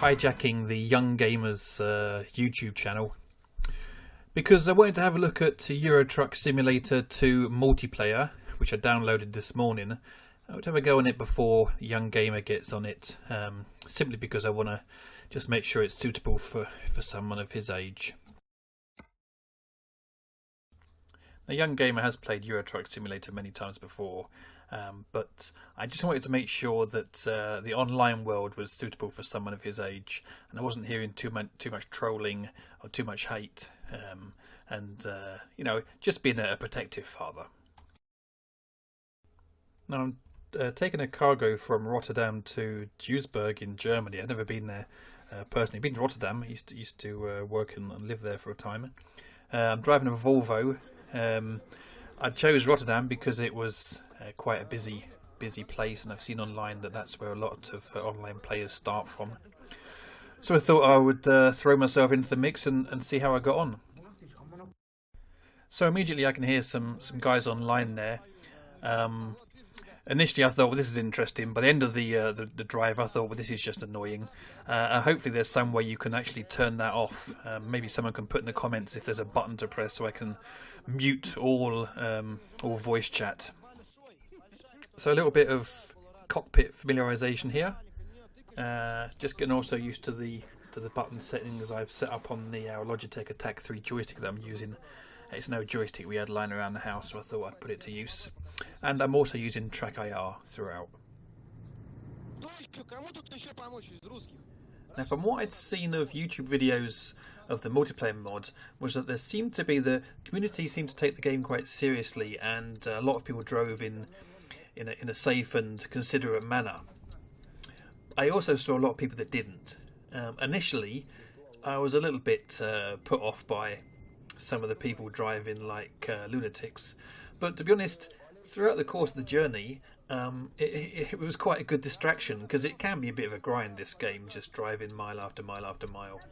hijacking the Young Gamers YouTube channel because I wanted to have a look at Eurotruck Simulator 2 multiplayer, which I downloaded this morning. I would have a go on it before Young Gamer gets on it, simply because I want to just make sure it's suitable for someone of his age. Now, Young Gamer has played Eurotruck Simulator many times before, but I just wanted to make sure that the online world was suitable for someone of his age, and I wasn't hearing too much trolling or too much hate, and you know, just being a protective father. Now, I'm taking a cargo from Rotterdam to Duisburg in Germany. I've never been there personally. Been to Rotterdam. I used to work and live there for a time. I'm driving a Volvo. I chose Rotterdam because it was quite a busy place, and I've seen online that that's where a lot of online players start from. So I thought I would throw myself into the mix and see how I got on. So immediately I can hear some guys online there. Initially I thought, well, this is interesting. By the end of the drive, I thought, well, this is just annoying. Hopefully there's some way you can actually turn that off. Maybe someone can put in the comments if there's a button to press so I can mute all voice chat. So a little bit of cockpit familiarization here. Just getting also used to the button settings I've set up on the Logitech Attack 3 joystick that I'm using. It's no joystick we had lying around the house, so I thought I'd put it to use. And I'm also using Track IR throughout. Now, from what I'd seen of YouTube videos of the multiplayer mod, was that the community seemed to take the game quite seriously, and a lot of people drove in a safe and considerate manner. I also saw a lot of people that didn't. Initially, I was a little bit put off by some of the people driving like lunatics, but to be honest, throughout the course of the journey, it was quite a good distraction, because it can be a bit of a grind, this game, just driving mile after mile after mile.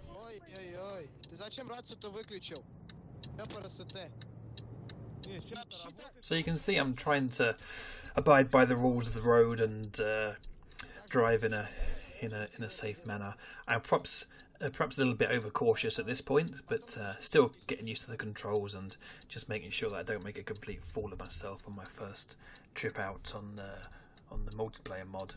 So you can see I'm trying to abide by the rules of the road and drive in a safe manner. I'm perhaps a little bit overcautious at this point, but still getting used to the controls and just making sure that I don't make a complete fool of myself on my first trip out on the multiplayer mod.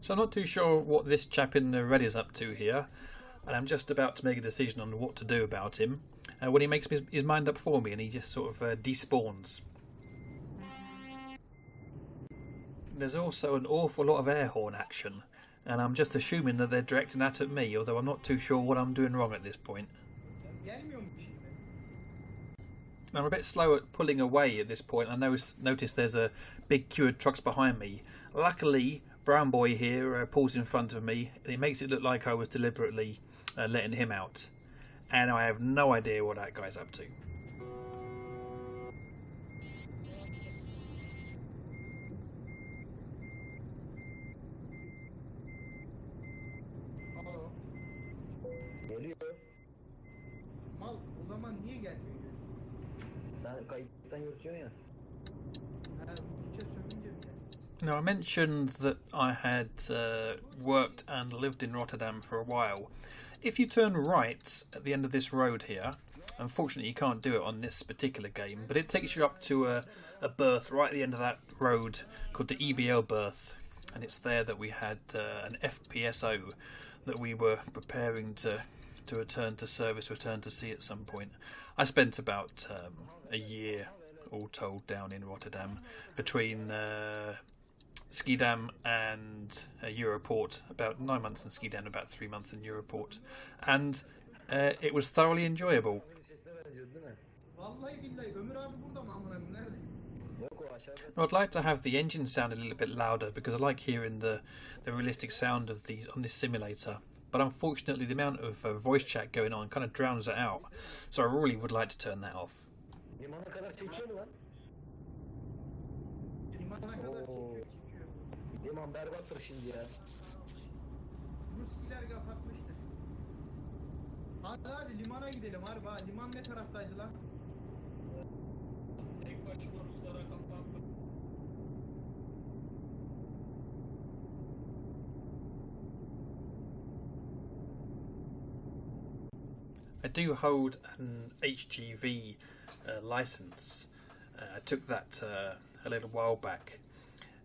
So I'm not too sure what this chap in the red is up to here, and I'm just about to make a decision on what to do about him when he makes his mind up for me, and he just sort of despawns. There's also an awful lot of air horn action, and I'm just assuming that they're directing that at me, although I'm not too sure what I'm doing wrong at this point. I'm a bit slow at pulling away at this point. I noticed there's a big queue of trucks behind me. Luckily, Brown Boy here pulls in front of me, and it makes it look like I was deliberately letting him out, and I have no idea what that guy's up to. Geliyor. Mal o zaman niye gelmiyor? Sen kayıttan yürütüyorsun ya. Now, I mentioned that I had worked and lived in Rotterdam for a while. If you turn right at the end of this road here, unfortunately you can't do it on this particular game, but it takes you up to a berth right at the end of that road called the EBL berth, and it's there that we had an FPSO that we were preparing to return to service, return to sea at some point. I spent about a year all told down in Rotterdam between Schiedam and Europort, about 9 months in Schiedam, about 3 months in Europort, and it was thoroughly enjoyable. I'd like to have the engine sound a little bit louder, because I like hearing the realistic sound of these on this simulator, but unfortunately the amount of voice chat going on kind of drowns it out, so I really would like to turn that off. Liman berbattır şimdi ya. Ruskiler kapatmıştır. Hadi limana gidelim harbi ha. Liman ne taraftaydı lan? Tek başıma Ruslara kapandım. I do hold an HGV license. I took that a little while back,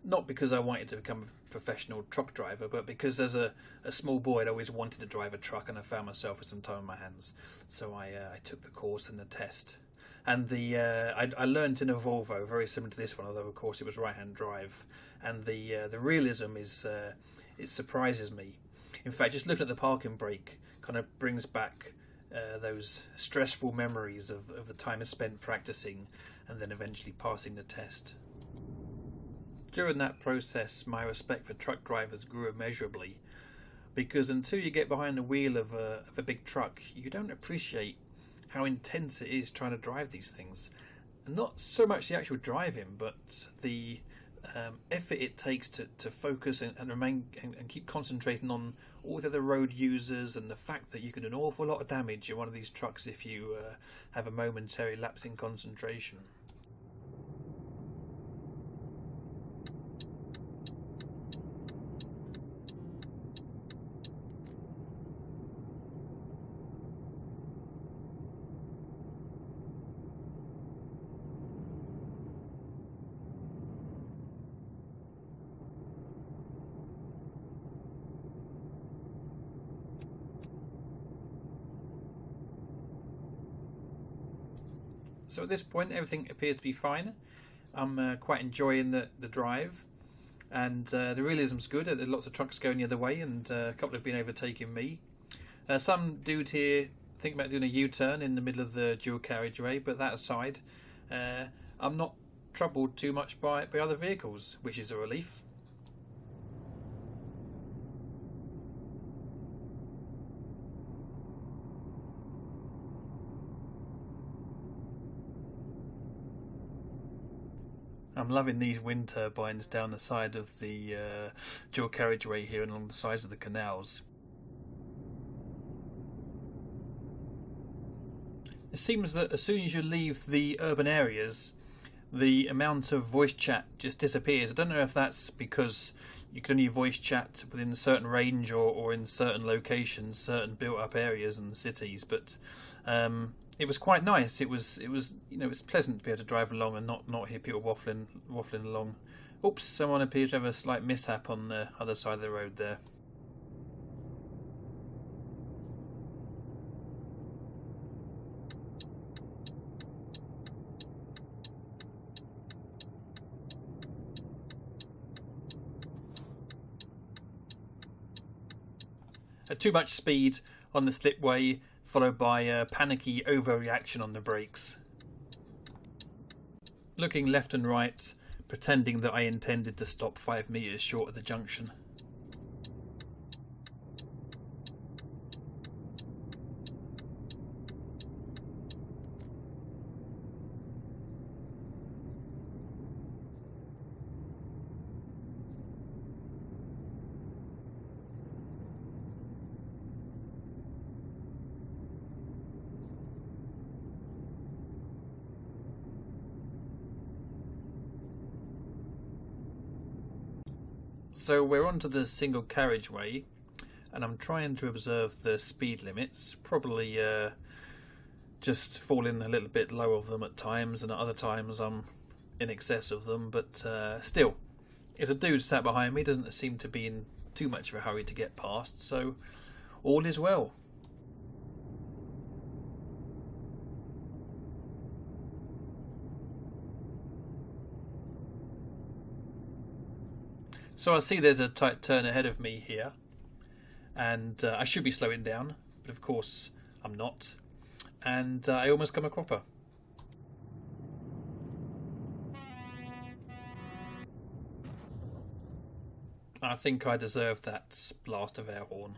not because I wanted to become a professional truck driver, but because as a small boy I'd always wanted to drive a truck, and I found myself with some time on my hands. So I took the course and the test. And I learned in a Volvo, very similar to this one, although of course it was right-hand drive. And the realism is it surprises me. In fact, just looking at the parking brake kind of brings back those stressful memories of the time I spent practicing and then eventually passing the test. During that process, my respect for truck drivers grew immeasurably, because until you get behind the wheel of a big truck, you don't appreciate how intense it is trying to drive these things. Not so much the actual driving, but the effort it takes to focus and remain and keep concentrating on all the other road users, and the fact that you can do an awful lot of damage in one of these trucks if you have a momentary lapse in concentration. So at this point everything appears to be fine. I'm quite enjoying the drive, and the realism's good. There are lots of trucks going the other way, and a couple have been overtaking me. Some dude here think about doing a U-turn in the middle of the dual carriageway, but that aside, I'm not troubled too much by other vehicles, which is a relief. I'm loving these wind turbines down the side of the dual carriageway here and along the sides of the canals. It seems that as soon as you leave the urban areas, the amount of voice chat just disappears. I don't know if that's because you can only voice chat within a certain range or in certain locations, certain built-up areas and cities, but it was quite nice. It was it's pleasant to be able to drive along and not hear people waffling along. Oops, someone appears to have a slight mishap on the other side of the road there. Too much speed on the slipway, followed by a panicky overreaction on the brakes. Looking left and right, pretending that I intended to stop 5 metres short of the junction. So we're onto the single carriageway, and I'm trying to observe the speed limits, probably just falling a little bit low of them at times, and at other times I'm in excess of them, but still, there's a dude sat behind me, doesn't seem to be in too much of a hurry to get past, so all is well. So I see there's a tight turn ahead of me here, and I should be slowing down, but of course I'm not, and I almost come a cropper. I think I deserve that blast of air horn.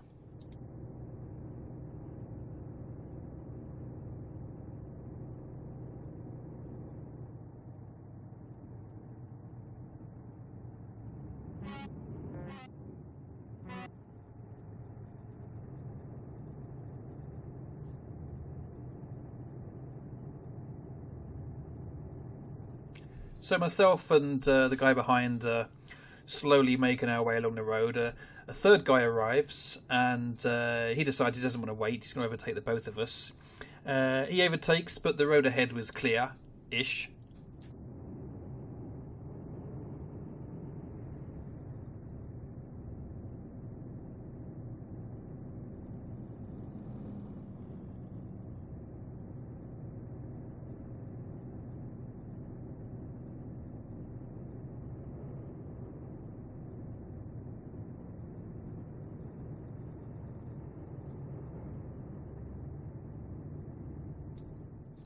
So myself and the guy behind slowly making our way along the road. A third guy arrives, and he decides he doesn't want to wait. He's going to overtake the both of us. He overtakes, but the road ahead was clear-ish.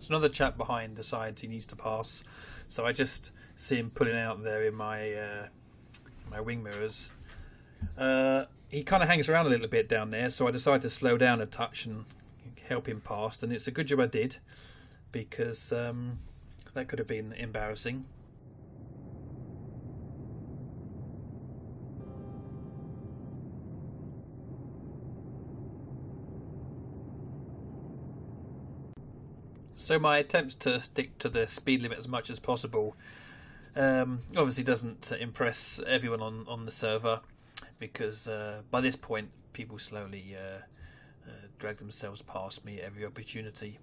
So another chap behind decides he needs to pass, so I just see him pulling out there in my my wing mirrors. He kind of hangs around a little bit down there, so I decide to slow down a touch and help him past, and it's a good job I did, because that could have been embarrassing. So my attempts to stick to the speed limit as much as possible obviously doesn't impress everyone on the server, because by this point people slowly drag themselves past me at every opportunity.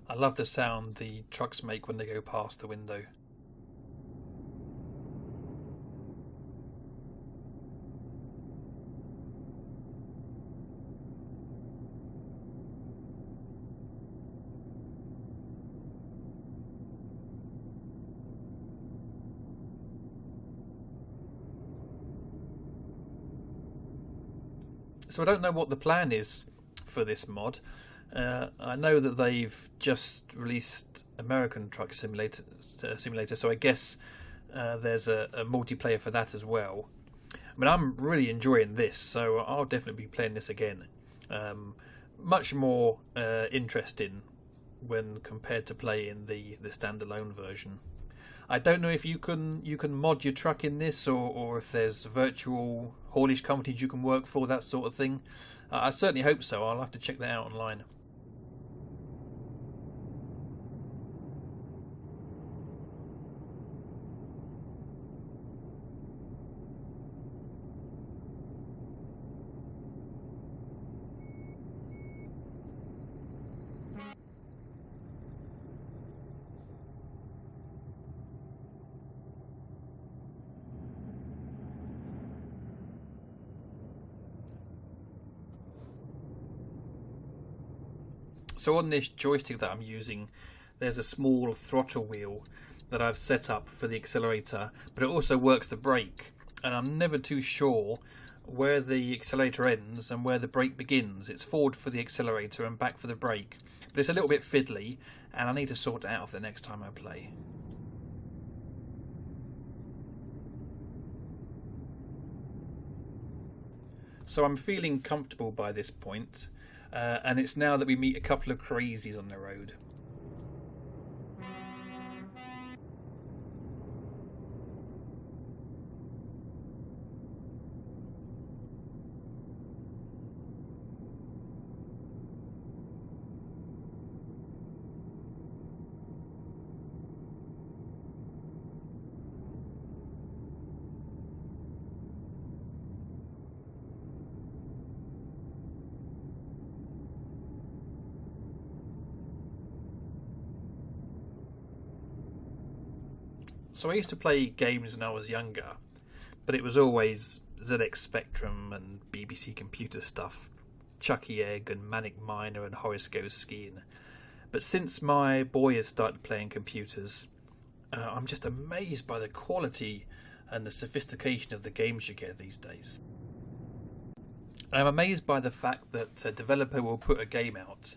I love the sound the trucks make when they go past the window. So I don't know what the plan is for this mod. I know that they've just released American Truck Simulator, so I guess there's a multiplayer for that as well. I mean, I'm really enjoying this, so I'll definitely be playing this again. Much more interesting when compared to playing the standalone version. I don't know if you can mod your truck in this, or if there's virtual haulage companies you can work for, that sort of thing. I certainly hope so. I'll have to check that out online. So on this joystick that I'm using, there's a small throttle wheel that I've set up for the accelerator, but it also works the brake, and I'm never too sure where the accelerator ends and where the brake begins. It's forward for the accelerator and back for the brake, but it's a little bit fiddly, and I need to sort it out for the next time I play. So I'm feeling comfortable by this point. And it's now that we meet a couple of crazies on the road. So I used to play games when I was younger, but it was always ZX Spectrum and BBC Computer stuff, Chucky Egg and Manic Miner and Horace Goes Skiing. But since my boy has started playing computers, I'm just amazed by the quality and the sophistication of the games you get these days. I'm amazed by the fact that a developer will put a game out,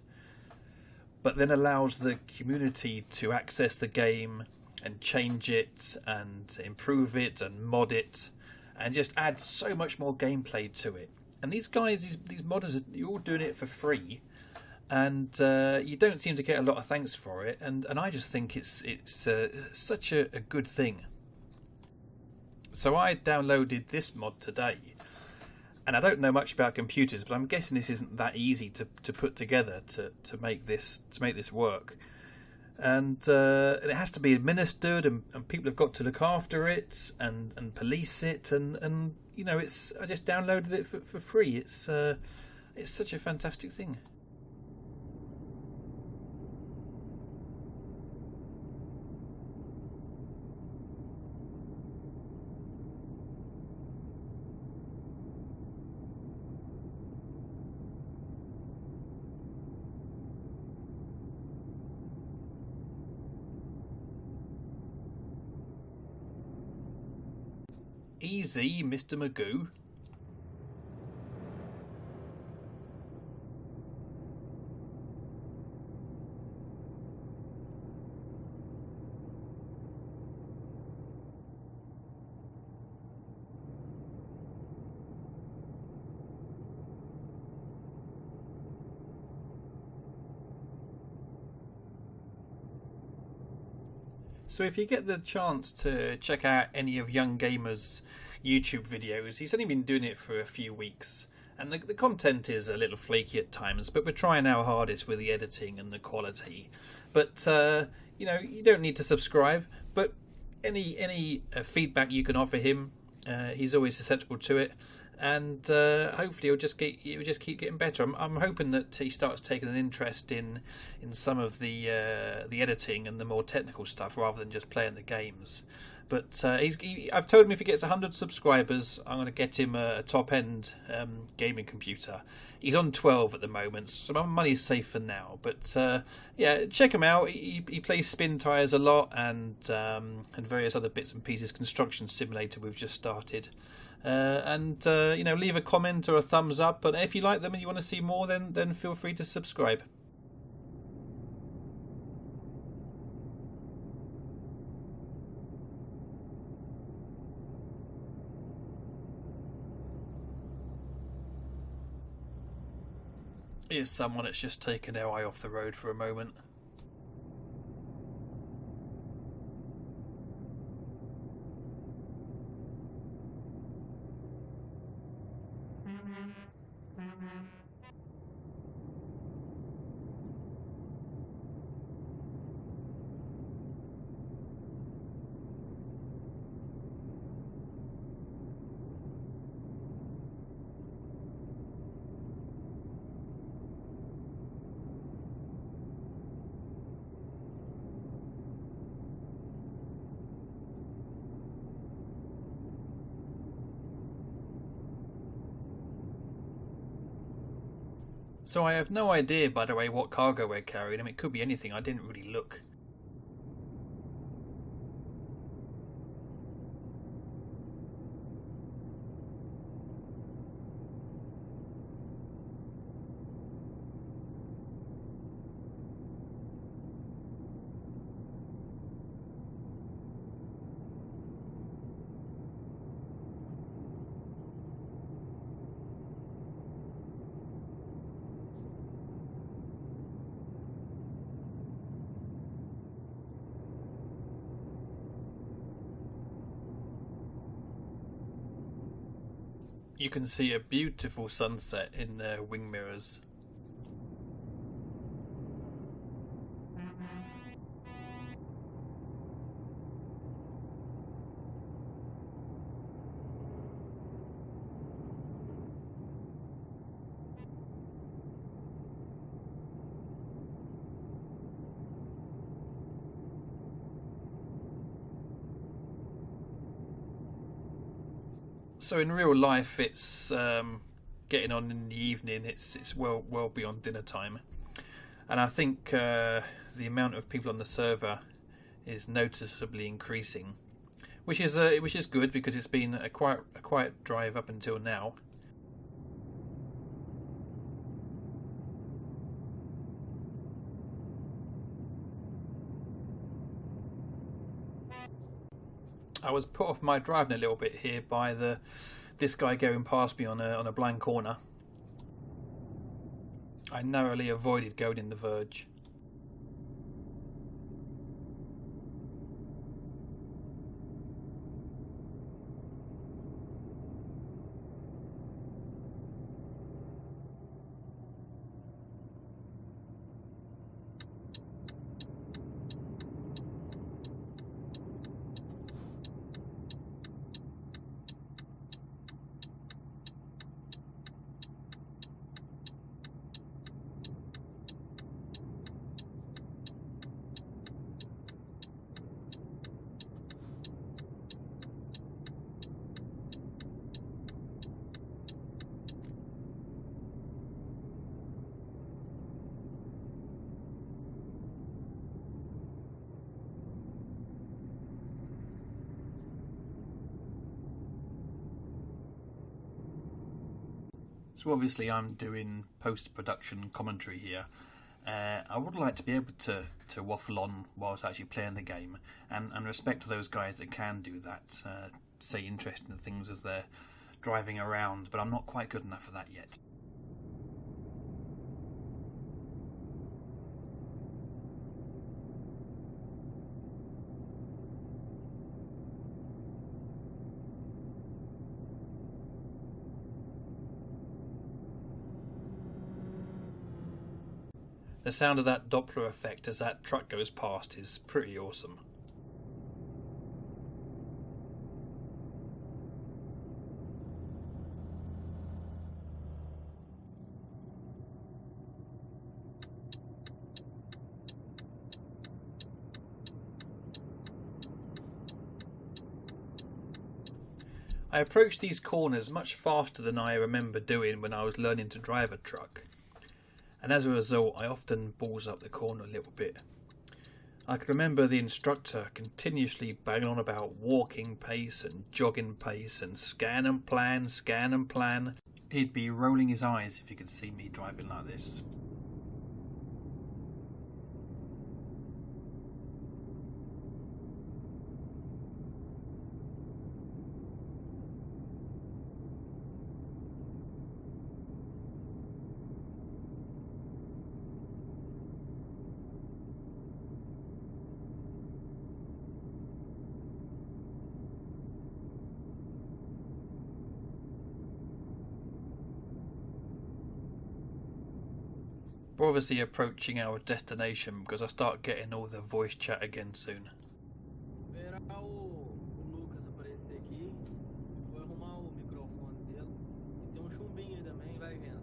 but then allows the community to access the game and change it and improve it and mod it and just add so much more gameplay to it. And these guys, these modders, you're all doing it for free, and you don't seem to get a lot of thanks for it. And I just think it's such a good thing. So I downloaded this mod today, and I don't know much about computers, but I'm guessing this isn't that easy to put together to make this work. And it has to be administered, and people have got to look after it and police it, and you know, I just downloaded it for free. It's such a fantastic thing. Easy, Mr. Magoo. So if you get the chance to check out any of Young Gamer's YouTube videos, he's only been doing it for a few weeks, and the content is a little flaky at times, but we're trying our hardest with the editing and the quality. But you know, you don't need to subscribe, but any feedback you can offer him, he's always susceptible to it, and hopefully it'll just keep getting better. I'm hoping that he starts taking an interest in some of the editing and the more technical stuff rather than just playing the games. But I've told him if he gets 100 subscribers, I'm going to get him a top-end gaming computer. He's on 12 at the moment, so my money's safe for now. But yeah, check him out. He plays Spin Tires a lot, and various other bits and pieces. Construction Simulator we've just started. And you know, leave a comment or a thumbs up. But if you like them and you want to see more, then feel free to subscribe. Here's someone that's just taken their eye off the road for a moment. So I have no idea, by the way, what cargo we're carrying. I mean, it could be anything. I didn't really look. You can see a beautiful sunset in the wing mirrors. So in real life, it's getting on in the evening. It's well beyond dinner time, and I think the amount of people on the server is noticeably increasing, which is good because it's been a quiet drive up until now. I was put off my driving a little bit here by the this guy going past me on a blind corner. I narrowly avoided going in the verge. So obviously I'm doing post-production commentary here. I would like to be able to waffle on whilst actually playing the game and respect those guys that can do that, say interesting things as they're driving around, but I'm not quite good enough for that yet. The sound of that Doppler effect as that truck goes past is pretty awesome. I approach these corners much faster than I remember doing when I was learning to drive a truck. And as a result, I often balls up the corner a little bit. I can remember the instructor continuously banging on about walking pace and jogging pace and scan and plan, scan and plan. He'd be rolling his eyes if he could see me driving like this. We're obviously approaching our destination because I start getting all the voice chat again soon. Esperar o Lucas aparecer aqui. Vou arrumar o microfone dele. E tem chumbinho aí também, vai vendo.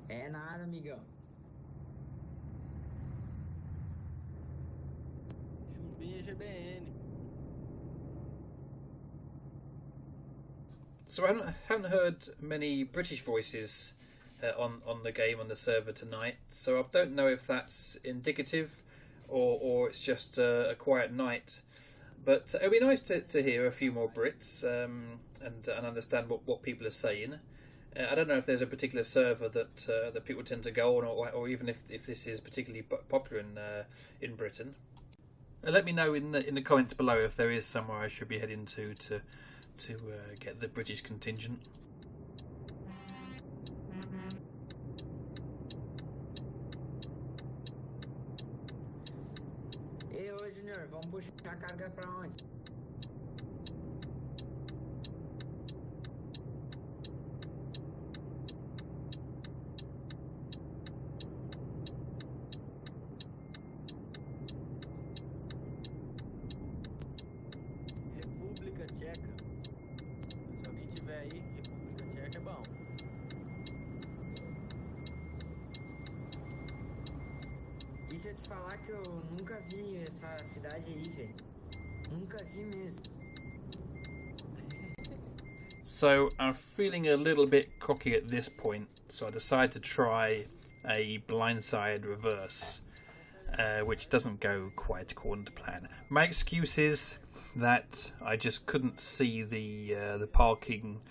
É nada, amigão. Chumbinho é GBN. So I haven't heard many British voices on the game on the server tonight, so I don't know if that's indicative or it's just a quiet night. But it'd be nice to hear a few more Brits and understand what people are saying. I don't know if there's a particular server that people tend to go on, or even if this is particularly popular in Britain. Let me know in the comments below if there is somewhere I should be heading to get the British contingent. Ei, ô Junior, vamos puxar a carga pra onde? República Tcheca. Se alguém tiver aí, República Tcheca é bom. E se eu te falar que eu nunca vi essa cidade aí, velho? Nunca vi mesmo. So I'm feeling a little bit cocky at this point, so I decide to try a blindside reverse, which doesn't go quite according to plan. My excuse is that I just couldn't see the parking,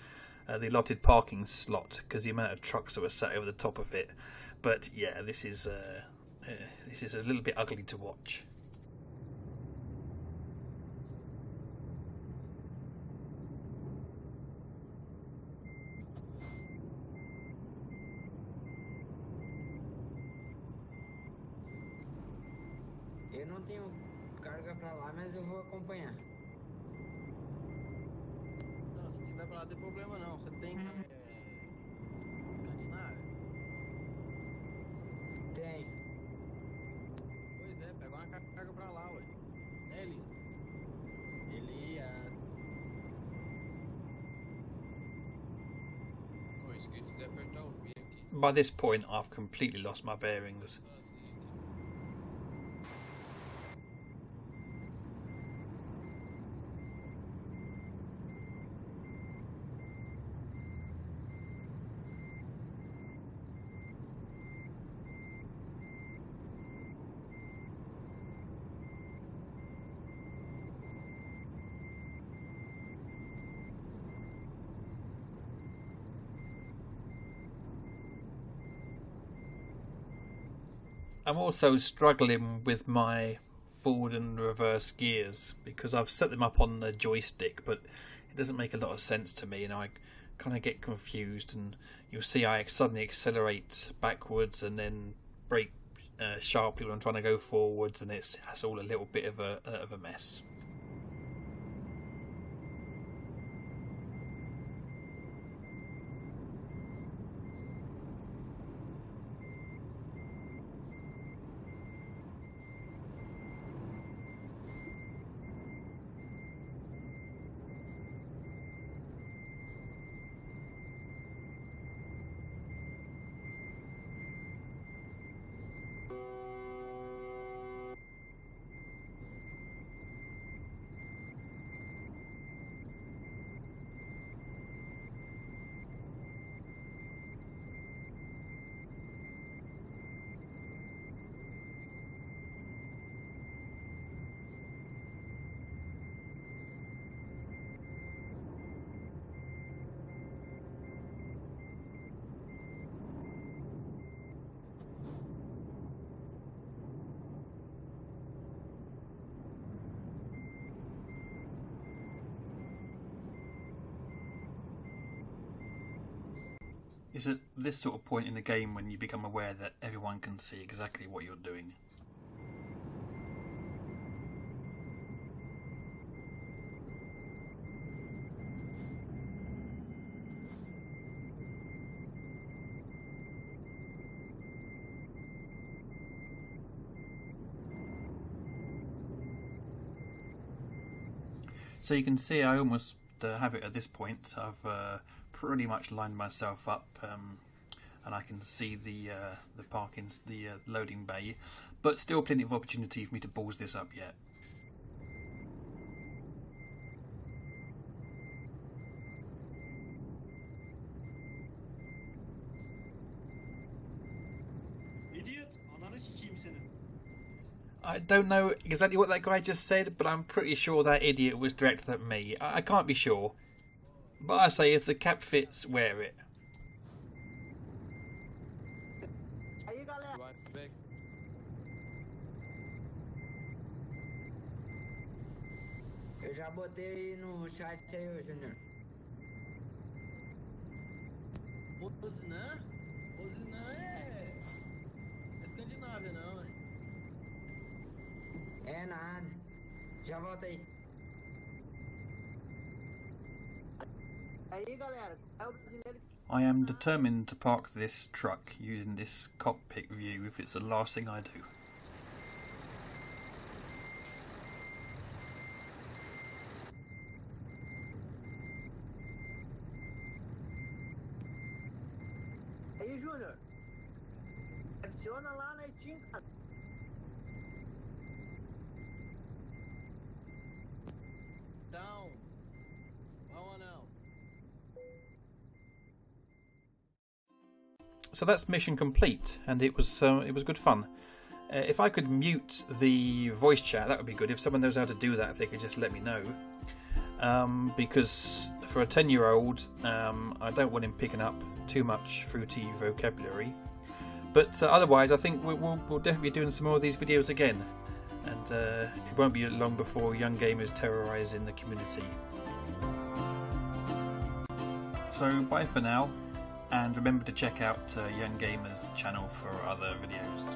the allotted parking slot because the amount of trucks that were sat over the top of it. But yeah, this is a little bit ugly to watch. Eu não tenho carga pra lá, mas eu vou acompanhar. Não, se tiver pra lá não tem problema não. Você tem Escandinávia? Tem. Pois é, pega uma carga pra lá, ué. É, Elias? Elias. Oh, esqueci de apertar o V aqui. By this point, I've completely lost my bearings. I'm also struggling with my forward and reverse gears because I've set them up on the joystick, but it doesn't make a lot of sense to me, and I kind of get confused. And you'll see I suddenly accelerate backwards and then brake sharply when I'm trying to go forwards, and it's all a little bit of a mess. It's at this sort of point in the game when you become aware that everyone can see exactly what you're doing. So you can see I almost have it at this point. I've pretty much lined myself up, and I can see the loading bay, but still plenty of opportunity for me to balls this up yet. Idiot! Ananı sikeyim senin. I don't know exactly what that guy just said, but I'm pretty sure that idiot was directed at me. I can't be sure. But I say, if the cap fits, wear it. Aí, galera. Right back. Eu já botei no chat aí, ô Júnior. Rosinã? Rosinã é Escandinávia não, hein? É nada. Já volta aí. Aí, galera, é o brasileiro. I am determined to park this truck using this cockpit view if it's the last thing I do. Aí, Júnior. Adiciona lá na Steam, cara. Então, vamos ou não? So that's mission complete, and it was good fun. If I could mute the voice chat, that would be good. If someone knows how to do that, if they could just let me know. Because for a 10-year-old, I don't want him picking up too much fruity vocabulary. But otherwise, I think we'll definitely be doing some more of these videos again. And it won't be long before young gamers terrorising the community. So bye for now, and remember to check out Young Gamer's channel for other videos.